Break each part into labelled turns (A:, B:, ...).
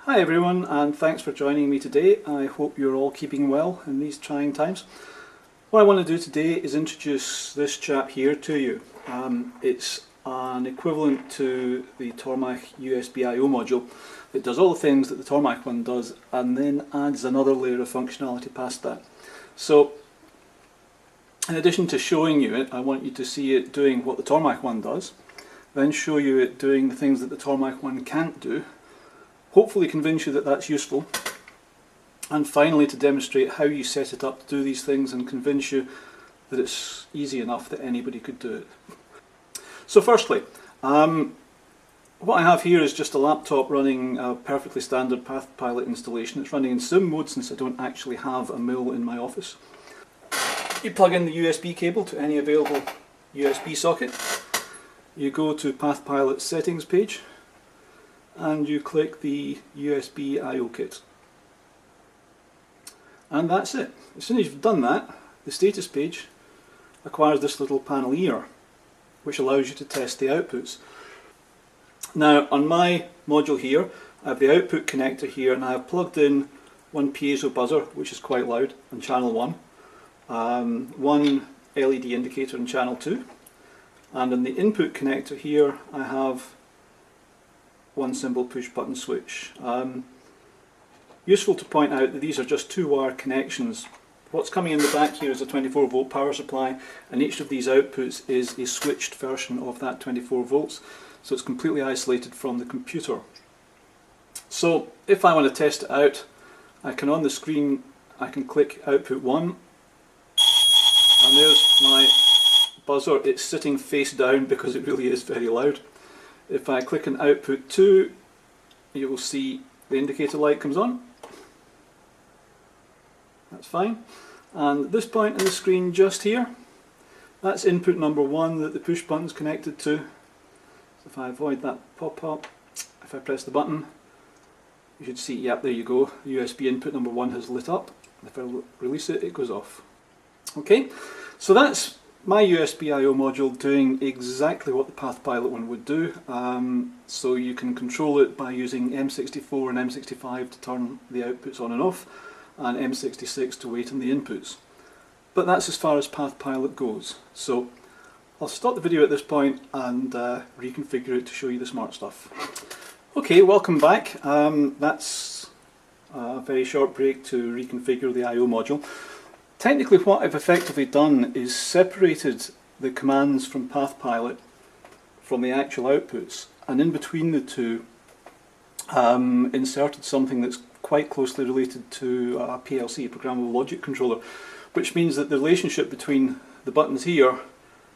A: Hi everyone, and thanks for joining me today. I hope you're all keeping well in these trying times. What I want to do today is introduce this chap here to you. It's an equivalent to the Tormach USB I/O module. It does all the things that the Tormach one does and then adds another layer of functionality past that. So in addition to showing you it, I want you to see it doing what the Tormach one does, then show you it doing the things that the Tormach one can't do, hopefully convince you that that's useful, and finally to demonstrate how you set it up to do these things and convince you that it's easy enough that anybody could do it. So firstly, what I have here is just a laptop running a perfectly standard PathPilot installation. It's running in sim mode since I don't actually have a mill in my office. You plug in the USB cable to any available USB socket. You go to PathPilot settings page and you click the USB I/O kit. And that's it. As soon as you've done that, the status page acquires this little panel here, which allows you to test the outputs. Now on my module here, I have the output connector here, and I have plugged in one piezo buzzer, which is quite loud, on channel 1, one LED indicator on channel 2, and in the input connector here I have one simple push button switch. Useful to point out that these are just 2-wire connections. What's coming in the back here is a 24 volt power supply, and each of these outputs is a switched version of that 24 volts, so it's completely isolated from the computer. So if I want to test it out, I can on the screen I can click output 1, and there's my buzzer. It's sitting face down because it really is very loud. If I click on output 2, you will see the indicator light comes on. That's fine. And at this point in the screen just here, that's input number 1 that the push button is connected to. So if I avoid that pop-up, if I press the button, you should see, yep, there you go, USB input number 1 has lit up. If I release it, it goes off. Okay, so that's my USB I/O module doing exactly what the PathPilot one would do. So you can control it by using M64 and M65 to turn the outputs on and off, and M66 to wait on the inputs. But that's as far as PathPilot goes. So I'll stop the video at this point and reconfigure it to show you the smart stuff. Okay, welcome back. That's a very short break to reconfigure the I/O module. Technically what I've effectively done is separated the commands from PathPilot from the actual outputs, and in between the two inserted something that's quite closely related to a PLC, programmable logic controller, which means that the relationship between the buttons here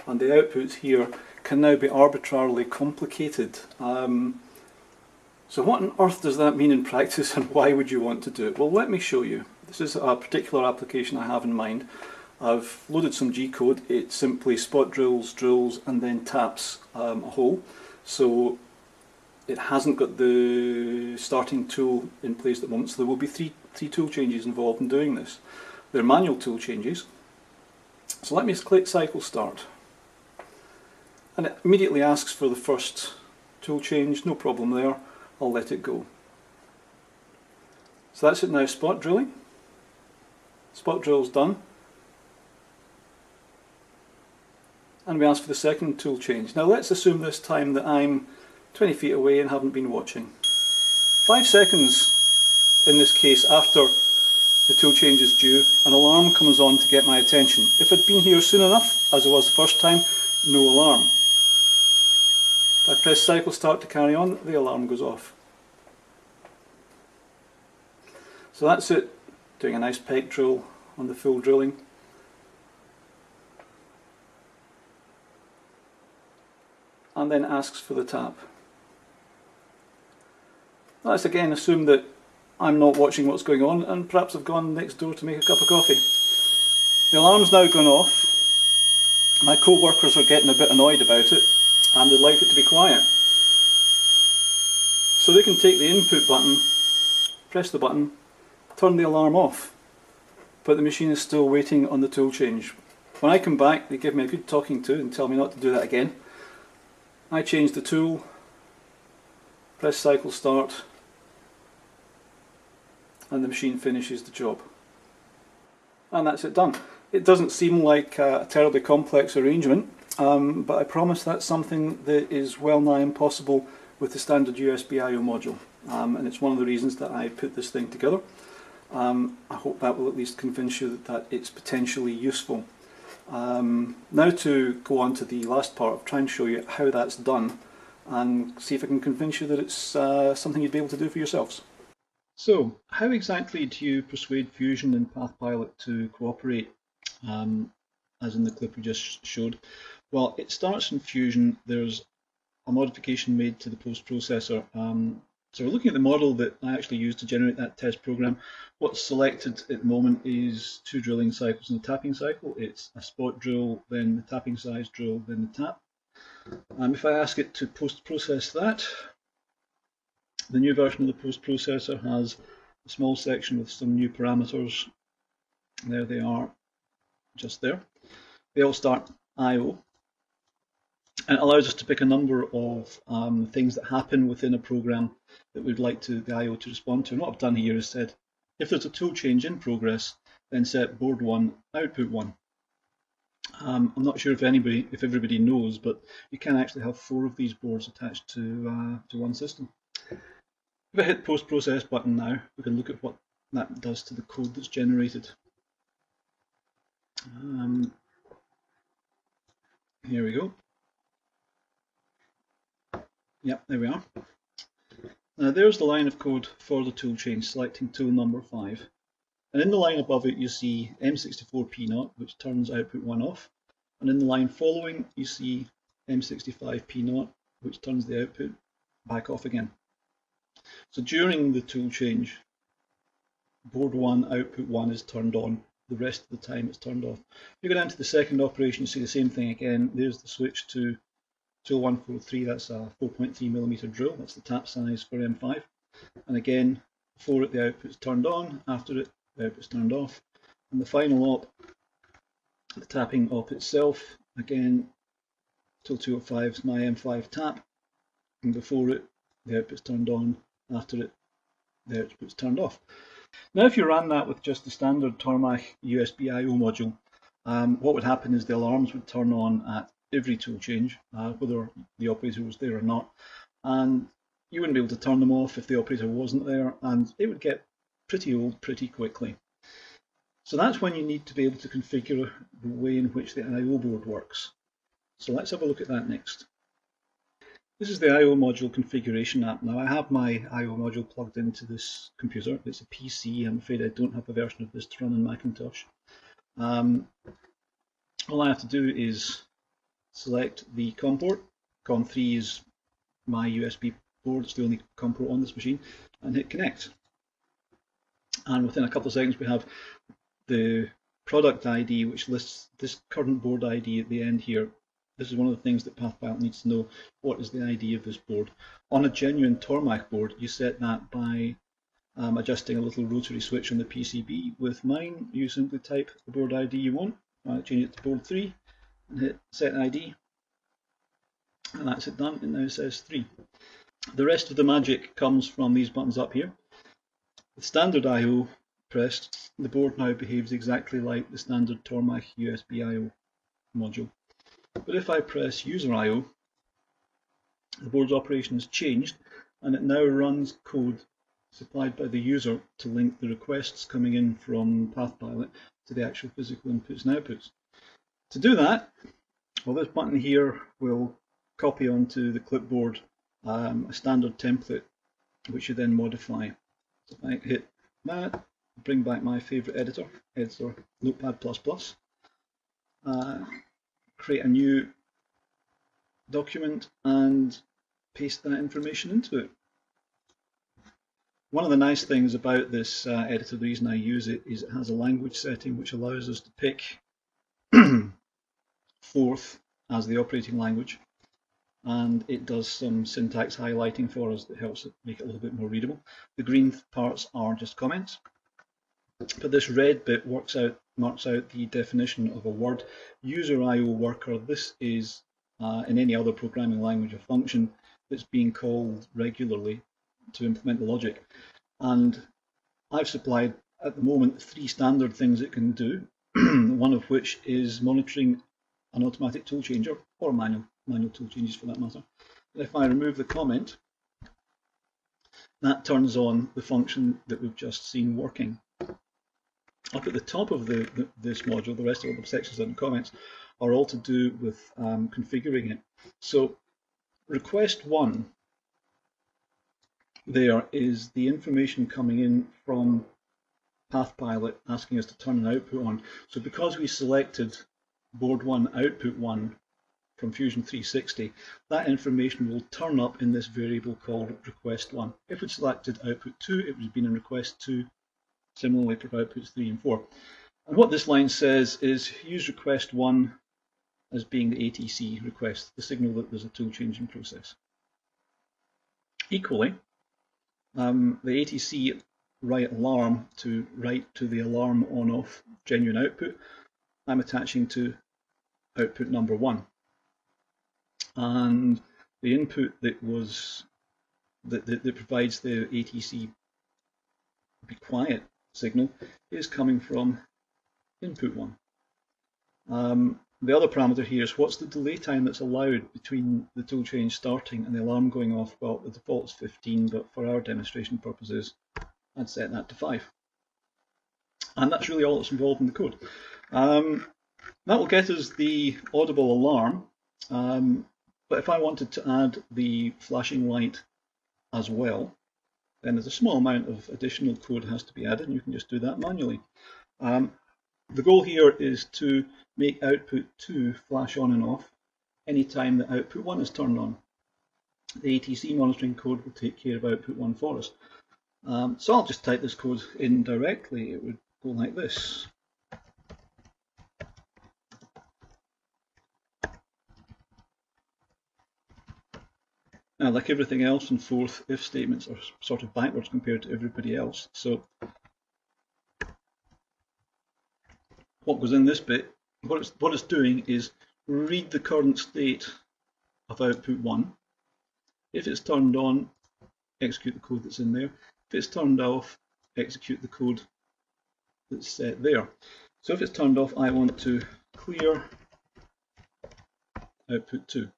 A: and the outputs here can now be arbitrarily complicated. So what on earth does that mean in practice, and why would you want to do it? Well, let me show you. This is a particular application I have in mind. I've loaded some G-code. It simply spot drills, and then taps a hole. So it hasn't got the starting tool in place at the moment, so there will be three tool changes involved in doing this. They're manual tool changes. So let me click cycle start. And it immediately asks for the first tool change, no problem there. I'll let it go. So that's it now, spot drilling. Spot drill's done. And we ask for the second tool change. Now let's assume this time that I'm 20 feet away and haven't been watching. 5 seconds in this case after the tool change is due, an alarm comes on to get my attention. If I'd been here soon enough, as it was the first time, no alarm. If I press cycle start to carry on, the alarm goes off. So that's it, doing a nice peg drill on the full drilling. And then asks for the tap. Let's again assume that I'm not watching what's going on, and perhaps I've gone next door to make a cup of coffee. The alarm's now gone off. My co-workers are getting a bit annoyed about it, and they'd like it to be quiet. So they can take the input button, press the button, turn the alarm off, but the machine is still waiting on the tool change. When I come back, they give me a good talking to and tell me not to do that again. I change the tool, press cycle start, and the machine finishes the job. And that's it done. It doesn't seem like a terribly complex arrangement, but I promise that's something that is well nigh impossible with the standard USB I/O module, and it's one of the reasons that I put this thing together. I hope that will at least convince you that it's potentially useful. Now to go on to the last part of trying to show you how that's done and see if I can convince you that it's something you'd be able to do for yourselves. So, how exactly do you persuade Fusion and PathPilot to cooperate, as in the clip we just showed? Well, it starts in Fusion. There's a modification made to the post processor. So we're looking at the model that I actually used to generate that test program. What's selected at the moment is 2 drilling cycles and a tapping cycle. It's a spot drill, then the tapping size drill, then the tap. If I ask it to post-process that, the new version of the post-processor has a small section with some new parameters. There they are, just there. They all start I/O. And it allows us to pick a number of things that happen within a program that we'd like the I/O to respond to. And what I've done here is said, if there's a tool change in progress, then set board 1, output 1. I'm not sure if everybody knows, but you can actually have 4 of these boards attached to one system. If I hit post process button now, we can look at what that does to the code that's generated. Here we go. Yep, there we are. Now there's the line of code for the tool change, selecting tool number 5. And in the line above it you see M64P0, which turns output 1 off. And in the line following you see M65P0, which turns the output back off again. So during the tool change, board 1, output 1 is turned on. The rest of the time it's turned off. If you go down to the second operation, you see the same thing again. There's the switch to tool 143, that's a 4.3mm drill, that's the tap size for M5. And again, before it the output's turned on, after it the output's turned off. And the final op, the tapping op itself, again, tool 205 is my M5 tap, and before it the output's turned on, after it the output's turned off. Now if you ran that with just the standard Tormach USB I/O module, what would happen is the alarms would turn on at every tool change, whether the operator was there or not, and you wouldn't be able to turn them off if the operator wasn't there, and it would get pretty old pretty quickly. So that's when you need to be able to configure the way in which the I/O board works. So let's have a look at that next. This is the I/O module configuration app. Now I have my I/O module plugged into this computer. It's a PC. I'm afraid I don't have a version of this to run on Macintosh. All I have to do is select the COM port. COM3 is my USB board, it's the only COM port on this machine, and hit connect. And within a couple of seconds we have the product ID, which lists this current board ID at the end here. This is one of the things that PathPilot needs to know. What is the ID of this board? On a genuine Tormach board, you set that by adjusting a little rotary switch on the PCB. With mine, you simply type the board ID you want, change it to board 3, and hit set ID, and that's it done. It now says 3. The rest of the magic comes from these buttons up here. With standard I/O pressed, the board now behaves exactly like the standard Tormach USB I/O module. But if I press user I/O, the board's operation has changed, and it now runs code supplied by the user to link the requests coming in from PathPilot to the actual physical inputs and outputs. To do that, well, this button here will copy onto the clipboard a standard template, which you then modify. So if I hit that, bring back my favourite editor Notepad++, create a new document and paste that information into it. One of the nice things about this editor, the reason I use it, is it has a language setting which allows us to pick Forth as the operating language, and it does some syntax highlighting for us that helps it make it a little bit more readable. The green parts are just comments, but this red bit marks out the definition of a word. User I/O worker, this is in any other programming language a function that's being called regularly to implement the logic, and I've supplied at the moment 3 standard things it can do, one of which is monitoring an automatic tool changer, or manual tool changes for that matter. And if I remove the comment, that turns on the function that we've just seen working. Up at the top of this module, the rest of the sections and comments are all to do with configuring it. So request 1 there is the information coming in from PathPilot asking us to turn an output on. So because we selected board 1, output 1 from Fusion 360, that information will turn up in this variable called request 1. If we'd selected output 2, it would have been in request 2, similarly for outputs 3 and 4. And what this line says is use request 1 as being the ATC request, the signal that there's a tool changing process. Equally, the ATC write alarm to write to the alarm on off genuine output, I'm attaching to output number 1. And the input that provides the ATC be quiet signal is coming from input 1. The other parameter here is what's the delay time that's allowed between the tool change starting and the alarm going off. Well, the default is 15, but for our demonstration purposes, I'd set that to 5. And that's really all that's involved in the code. That will get us the audible alarm, but if I wanted to add the flashing light as well, then there's a small amount of additional code that has to be added, and you can just do that manually. The goal here is to make output 2 flash on and off anytime that output 1 is turned on. The ATC monitoring code will take care of output 1 for us. So I'll just type this code in directly. It would go like this. Now, like everything else in Forth, if statements are sort of backwards compared to everybody else. So what goes in this bit, what it's doing is read the current state of output 1. If it's turned on, execute the code that's in there. If it's turned off, execute the code that's set there. So if it's turned off, I want to clear output 2.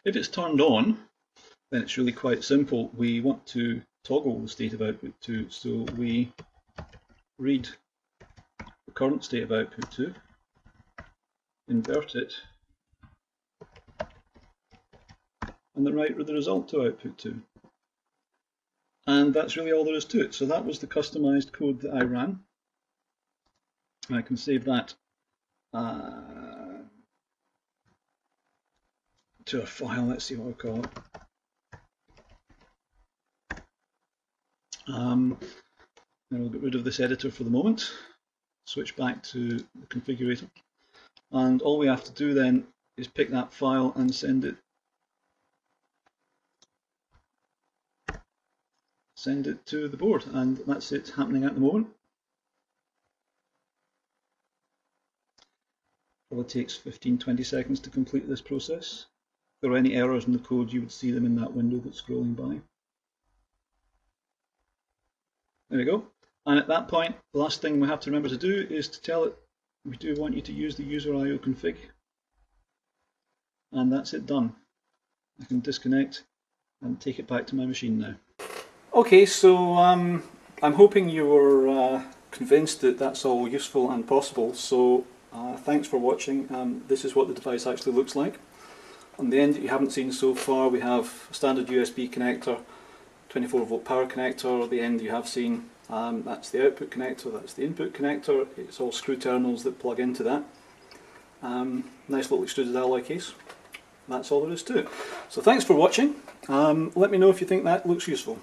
A: If it's turned on, then it's really quite simple. We want to toggle the state of output 2, so we read the current state of output 2, invert it, and then write the result to output 2. And that's really all there is to it. So that was the customized code that I ran. I can save that to a file. Let's see what we call it. Then we'll get rid of this editor for the moment, switch back to the configurator, and all we have to do then is pick that file and send it to the board, and that's it happening at the moment. Probably takes 15-20 seconds to complete this process. If there are any errors in the code, you would see them in that window that's scrolling by. There we go. And at that point, the last thing we have to remember to do is to tell it we do want you to use the user IO config. And that's it done. I can disconnect and take it back to my machine now. Okay, so I'm hoping you were convinced that that's all useful and possible. So thanks for watching. This is what the device actually looks like. On the end that you haven't seen so far, we have a standard USB connector, 24-volt power connector. The end you have seen, that's the output connector, that's the input connector. It's all screw terminals that plug into that. Nice little extruded alloy case. That's all there is to it. So thanks for watching. Let me know if you think that looks useful.